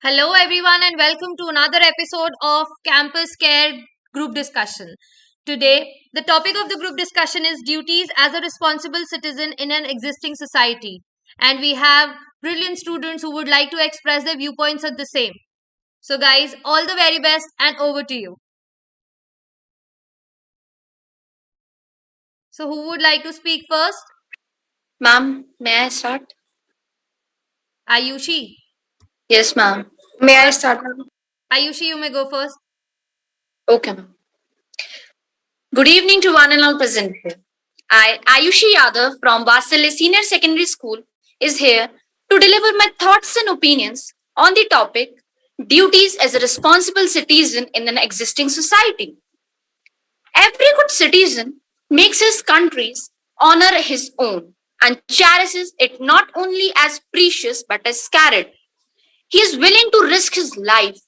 Hello, everyone, and welcome to another episode of Campus Care Group Discussion. Today, the topic of the group discussion is duties as a responsible citizen in an existing society. And we have brilliant students who would like to express their viewpoints on the same. So, guys, all the very best, and over to you. So, who would like to speak first? Ma'am, may I start? Ayushi. Yes, ma'am. May I start, ma'am? Ayushi, you may go first. Okay, ma'am. Good evening to one and all present here. I, Ayushi Yadav from Vasile Senior Secondary School, is here to deliver my thoughts and opinions on the topic duties as a responsible citizen in an existing society. Every good citizen makes his country's honor his own and cherishes it not only as precious but as sacred. He is willing to risk his life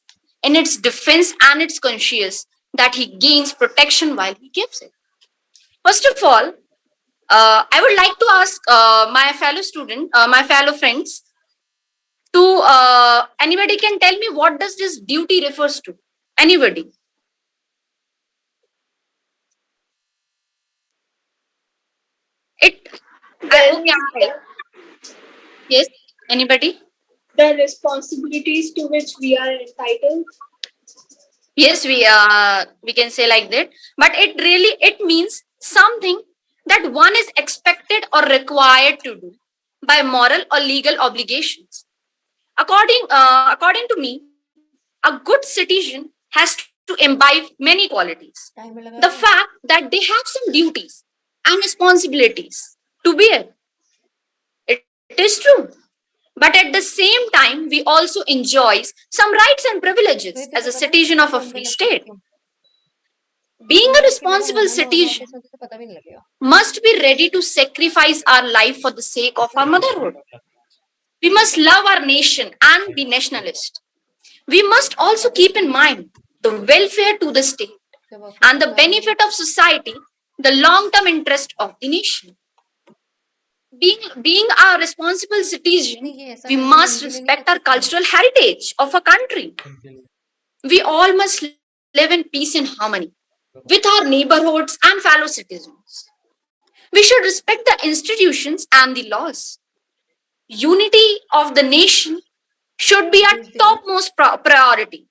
in its defense and its conscious that he gains protection while he gives it. First of all, I would like to ask my fellow friends, to anybody can tell me what does this duty refers to? Anybody? It. Okay. Yes. Anybody? The responsibilities to which we are entitled. Yes, we can say like that, but it means something that one is expected or required to do by moral or legal obligations. According to me, a good citizen has to imbibe many qualities. The fact that they have some duties and responsibilities to bear, it is true. But at the same time, we also enjoy some rights and privileges as a citizen of a free state. Being a responsible citizen must be ready to sacrifice our life for the sake of our motherhood. We must love our nation and be nationalist. We must also keep in mind the welfare to the state and the benefit of society, the long-term interest of the nation. Being a responsible citizen, we must respect our cultural heritage of a country. We all must live in peace and harmony with our neighborhoods and fellow citizens. We should respect the institutions and the laws. Unity of the nation should be our topmost priority.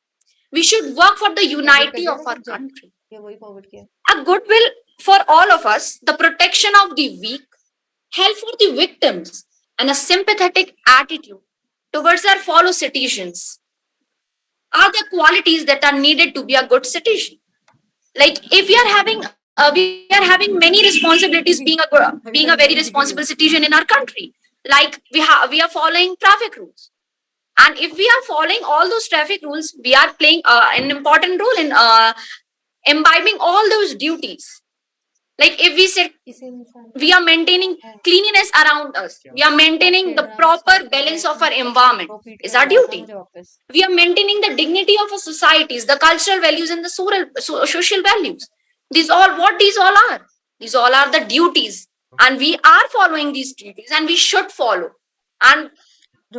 We should work for the unity of our country. A goodwill for all of us, the protection of the weak, help for the victims, and a sympathetic attitude towards our fellow citizens are the qualities that are needed to be a good citizen. Like if we are having many responsibilities being a very responsible citizen in our country. Like we are following traffic rules, and if we are following all those traffic rules, we are playing an important role in imbibing all those duties. Like if we said we are maintaining cleanliness around us, we are maintaining the proper balance of our environment is our duty. We are maintaining the dignity of our societies, the cultural values and the social values. These all are. These all are the duties, and we are following these duties, and we should follow. And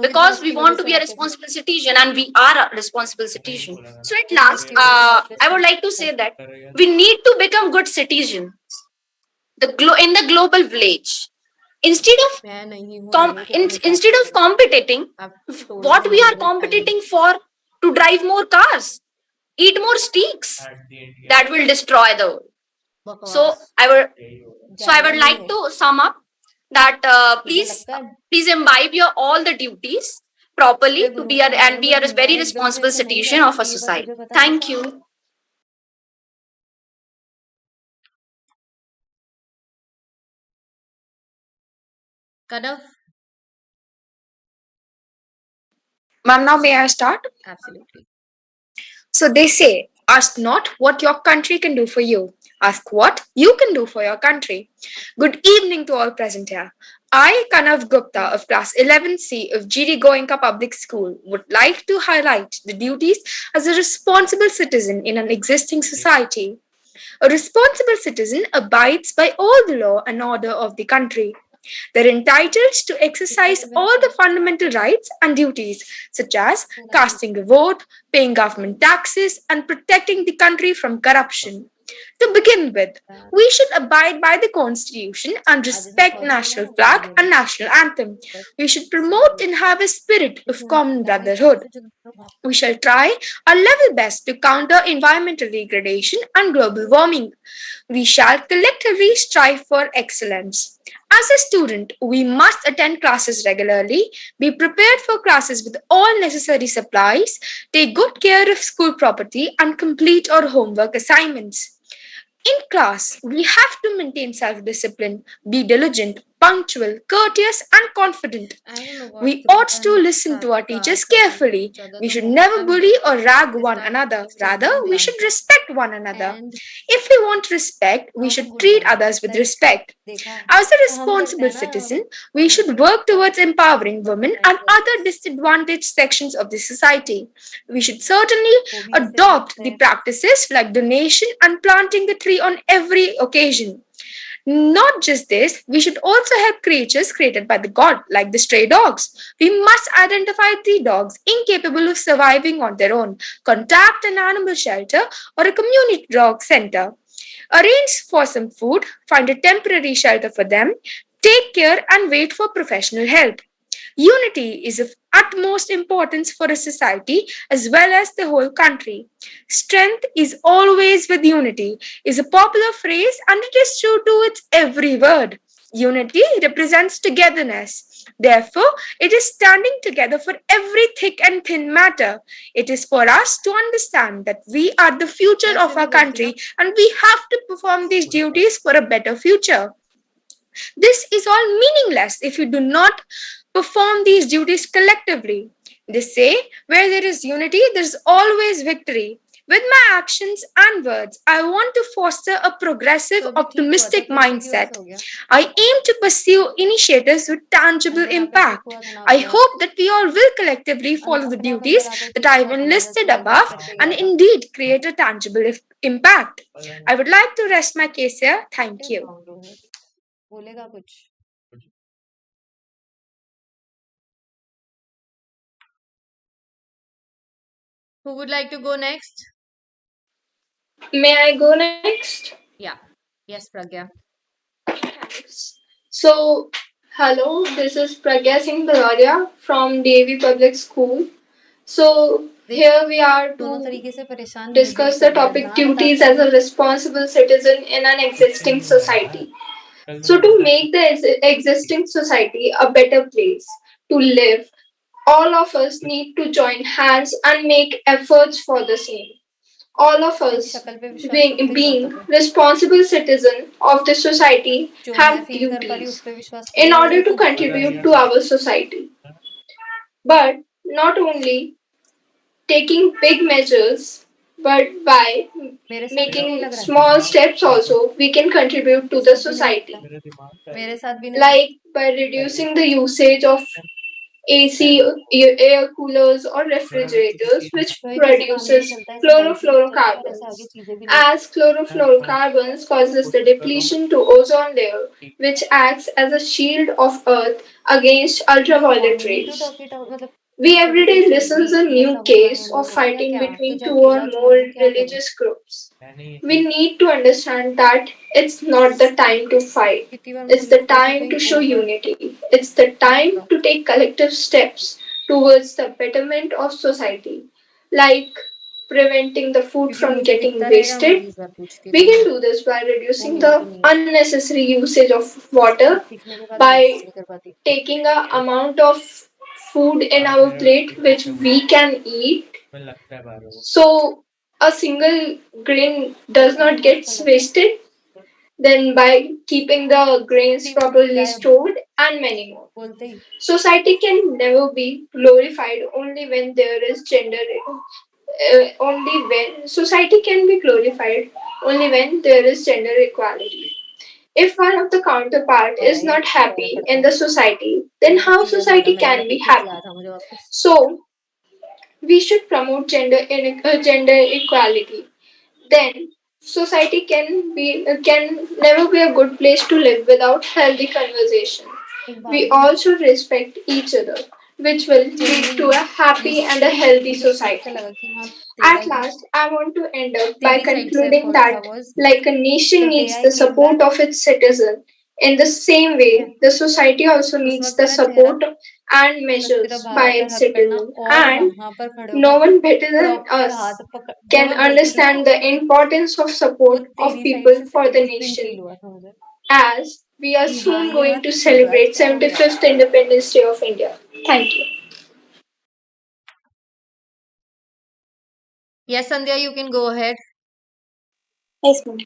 because we want to be a responsible citizen, and we are a responsible citizen. So at last, I would like to say that we need to become good citizens in the global village. Instead of instead of competing, what we are competing for to drive more cars, eat more steaks, that will destroy the world. So I would like to sum up that please imbibe your all the duties properly to be a very responsible citizen of a society. Thank you. Kadav? Ma'am, now may I start? Absolutely. So they say, ask not what your country can do for you, ask what you can do for your country. Good evening to all present here. I, Kanav Gupta of class 11C of GD Goenka Public School, would like to highlight the duties as a responsible citizen in an existing society. A responsible citizen abides by all the law and order of the country. They're entitled to exercise all the fundamental rights and duties, such as casting a vote, paying government taxes, and protecting the country from corruption. To begin with, we should abide by the Constitution and respect national flag and national anthem. We should promote and have a spirit of common brotherhood. We shall try our level best to counter environmental degradation and global warming. We shall collectively strive for excellence. As a student, we must attend classes regularly, be prepared for classes with all necessary supplies, take good care of school property, and complete our homework assignments. In class, we have to maintain self discipline, be diligent, punctual, courteous, and confident. We ought to listen to our teachers carefully. We should never bully or rag one another. Rather, we should respect one another. If we want respect, we should treat others with respect. As a responsible citizen, we should work towards empowering women and other disadvantaged sections of the society. We should certainly adopt the practices like donation and planting the tree on every occasion. Not just this, we should also help creatures created by the God, like the stray dogs. We must identify the dogs incapable of surviving on their own, contact an animal shelter or a community dog center. Arrange for some food, find a temporary shelter for them, take care and wait for professional help. Unity is of utmost importance for a society as well as the whole country. Strength is always with unity is a popular phrase and it is true to its every word. Unity represents togetherness. Therefore, it is standing together for every thick and thin matter. It is for us to understand that we are the future of our country and we have to perform these duties for a better future. This is all meaningless if you do not perform these duties collectively. They say, where there is unity, there is always victory. With my actions and words, I want to foster a progressive, optimistic mindset. I aim to pursue initiatives with tangible impact. I hope that we all will collectively follow the duties that I have enlisted above and indeed create a tangible impact. I would like to rest my case here. Thank you. बोलेगा कुछ Who would like to go next? May I go next? Yeah. Yes, Pragya. Thanks. So, hello, this is Pragya Singh Bhadoria from DAV Public School. So, here we are दोनों to तरीके से परेशान discuss the topic duties as a responsible citizen in an existing society. So, to make the existing society a better place to live, all of us need to join hands and make efforts for the same. All of us, being responsible citizens of the society, have duties in order to contribute to our society. But not only taking big measures, but by making small steps also, we can contribute to the society. Like by reducing the usage of AC, air coolers, or refrigerators, which produces chlorofluorocarbons. As chlorofluorocarbons causes the depletion to ozone layer, which acts as a shield of Earth against ultraviolet rays. We every day listen to a new case of fighting between two or more religious groups. We need to understand that it's not the time to fight. It's the time to show unity. It's the time to take collective steps towards the betterment of society, like preventing the food from getting wasted. We can do this by reducing the unnecessary usage of water, by taking a amount of food in our plate which we can eat, so a single grain does not get wasted, then by keeping the grains properly stored, and many more. Society can never be glorified only when there is gender. Only when society can be glorified only when there is gender equality. If one of the counterpart is not happy in the society, then how society can be happy? So we should promote gender equality. Then society can never be a good place to live without healthy conversation. We all should respect each other, which will lead to a happy and a healthy society. At last, I want to end up by concluding that, like a nation needs the support of its citizen, in the same way, the society also needs the support and measures by its citizen. And no one better than us can understand the importance of support of people for the nation, as we are soon going to celebrate 75th Independence Day of India. Thank you. Yes, Sandhya, you can go ahead. Yes, ma'am.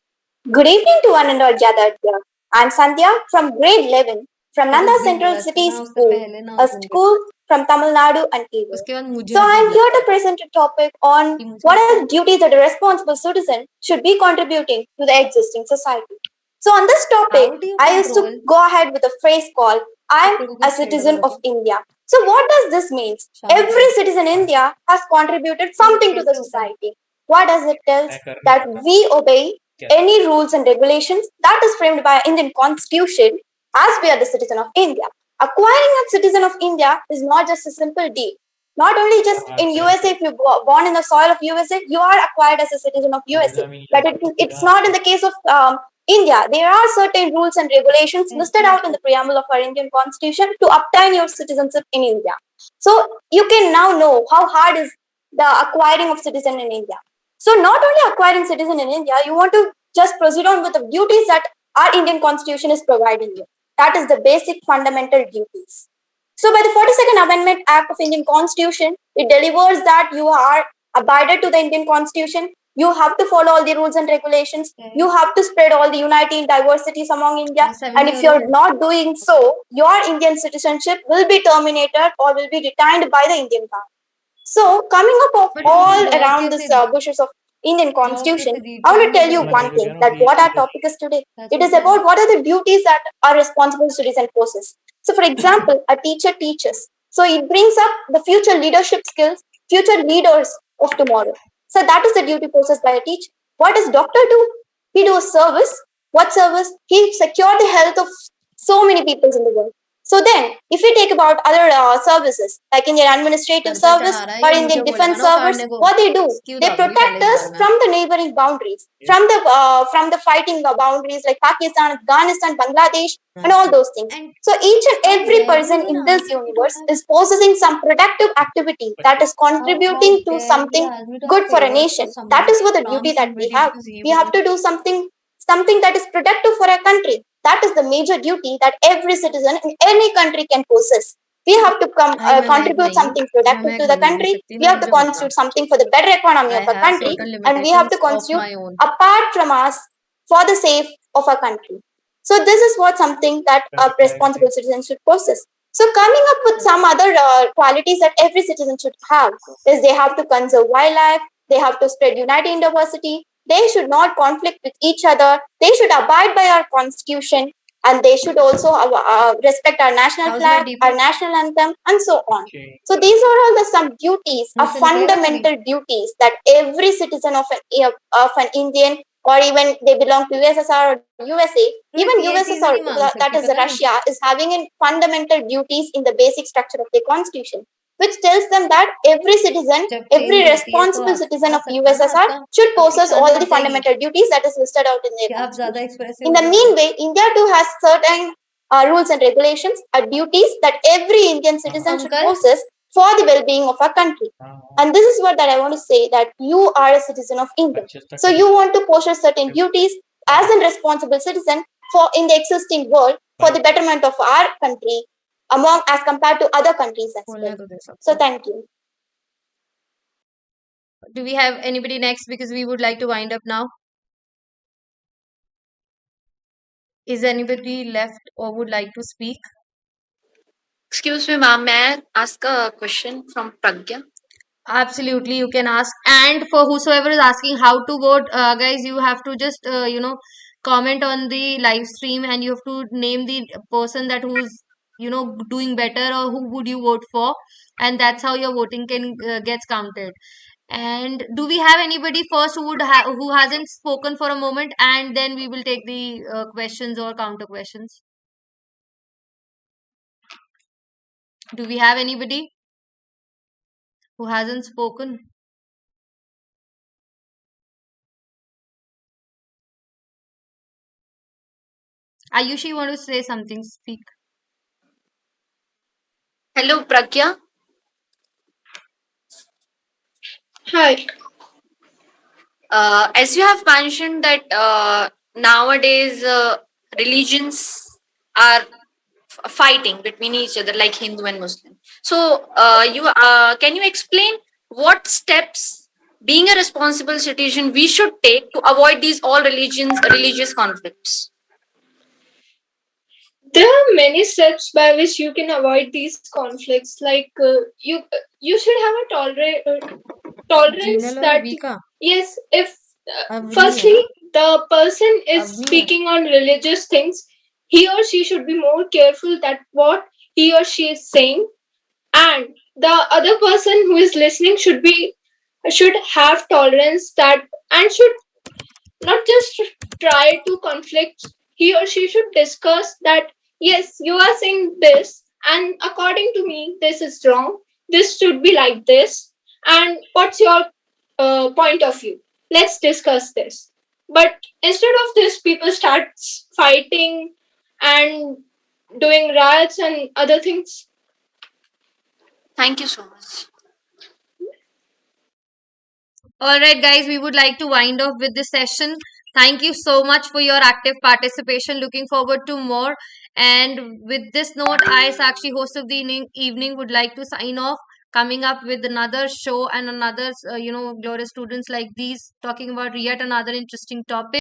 Good evening to one and all gathered here. I'm Sandhya from grade 11 from Nanda Central City School, a school from Tamil Nadu and Kerala. So I'm here to present a topic on what are the duties that a responsible citizen should be contributing to the existing society. So on this topic, I used to go ahead with a phrase called I'm a citizen of India. So what does this mean? Every citizen in India has contributed something to the society. What does it tell? That we obey any rules and regulations that is framed by Indian constitution as we are the citizen of India. Acquiring a citizen of India is not just a simple deed. Not only just in USA, if you born in the soil of USA, you are acquired as a citizen of USA. But it's not in the case of India. There are certain rules and regulations listed out in the preamble of our Indian constitution to obtain your citizenship in India. So you can now know how hard is the acquiring of citizen in India. So not only acquiring citizen in India, you want to just proceed on with the duties that our Indian constitution is providing you. That is the basic fundamental duties. So by the 42nd Amendment Act of Indian Constitution, it delivers that you are abided to the Indian Constitution. You have to follow all the rules and regulations. You have to spread all the unity and diversities among India. And if you're not doing so, your Indian citizenship will be terminated or will be retained by the Indian government. So, coming up of all around this bushes of Indian constitution, I want to tell you one thing, that what our topic is today. It is about what are the duties that our responsible citizen possess. So, for example, a teacher teaches. So, it brings up the future leadership skills, future leaders of tomorrow. So, that is the duty possessed by a teacher. What does doctor do? He do a service. What service? He secure the health of so many people in the world. So then, if we take about other services, like Indian administrative service or Indian defense service, what they do, they protect us from the neighboring boundaries, from the fighting boundaries like Pakistan, Afghanistan, Bangladesh, and all those things. So each and every person in this universe is possessing some productive activity that is contributing to something good for a nation. That is what the duty that we have. We have to do something that is productive for a country. That is the major duty that every citizen in any country can possess. We have to contribute something productive to the country. We have to contribute something for the better economy of our country, and we have to contribute apart from us for the sake of our country. So this is what something that a responsible citizen should possess. So coming up with some other qualities that every citizen should have is they have to conserve wildlife, they have to spread unity and diversity, they should not conflict with each other, they should abide by our constitution, and they should also respect our national flag, our national anthem, and so on. So these are all the some duties, fundamental duties that every citizen of an Indian, or even they belong to USSR or USA, even USSR, that is Russia, is having in fundamental duties in the basic structure of the constitution, which tells them that every citizen, every responsible citizen of USSR should possess all the fundamental duties that is listed out in the constitution. In the meanwhile, India too has certain rules and regulations, duties that every Indian citizen should possess for the well-being of our country. And this is what that I want to say, that you are a citizen of India. So you want to possess certain duties as a responsible citizen for in the existing world for the betterment of our country among as compared to other countries as well. So thank you. Do we have anybody next? Because we would like to wind up now. Is anybody left or would like to speak? Excuse me, ma'am, may I ask a question from Pragya? Absolutely, you can ask. And for whosoever is asking how to vote, guys, you have to just comment on the live stream, and you have to name the person that who's doing better, or who would you vote for, and that's how your voting can gets counted. And do we have anybody first who hasn't spoken for a moment, and then we will take the questions or counter questions? Do we have anybody who hasn't spoken? Ayushi, you want to say something? Speak. Hello, Pragya. Hi. As you have mentioned that nowadays religions are fighting between each other, like Hindu and Muslim. So, you can you explain what steps, being a responsible citizen, we should take to avoid these all religious conflicts? There are many steps by which you can avoid these conflicts. Like you should have a tolerance that yes, if firstly the person is speaking on religious things, he or she should be more careful that what he or she is saying, and the other person who is listening should have tolerance that and should not just try to conflict. He or she should discuss that yes, you are saying this, and according to me this is wrong, this should be like this, and what's your point of view? Let's discuss this. But instead of this, people start fighting and doing riots and other things. Thank you so much. All right, guys, we would like to wind off with this session. Thank you so much for your active participation. Looking forward to more. And with this note, I, Sakshi, host of the evening, would like to sign off. Coming up with another show and another, glorious students like these talking about yet another interesting topic.